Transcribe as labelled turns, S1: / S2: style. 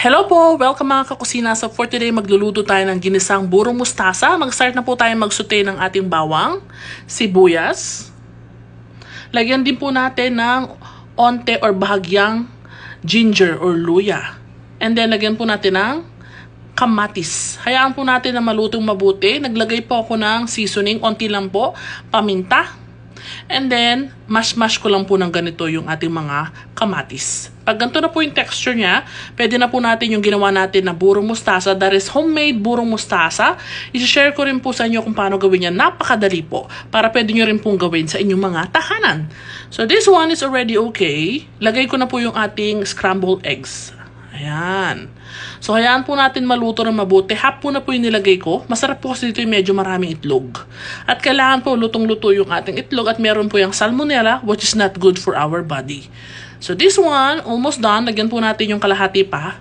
S1: Hello po! Welcome mga kakusina. So for today, magluluto tayo ng ginisang burong mustasa. Mag-start na po tayo magsute ng ating bawang, sibuyas. Lagyan din po natin ng onte or bahagyang ginger or luya. And then lagyan po natin ng kamatis. Hayaan po natin na malutong mabuti. Naglagay po ako ng seasoning, onti lang po, paminta. And then, mash ko lang po ng ganito yung ating mga kamatis. Pag ganito na po yung texture niya, pwede na po natin yung ginawa natin na burong mustasa. That is homemade burong mustasa. I-share ko rin po sa inyo kung paano gawin yan. Napakadali po. Para pwede nyo rin pong gawin sa inyong mga tahanan. So this one is already okay. Lagay ko na po yung ating scrambled eggs. Ayan. So, hayaan po natin maluto ng mabuti. Half po na po yung nilagay ko. Masarap po kasi dito yung medyo maraming itlog. At kailangan po lutong-luto yung ating itlog at meron po yung salmonella which is not good for our body. So, this one, almost done. Lagyan po natin yung kalahati pa.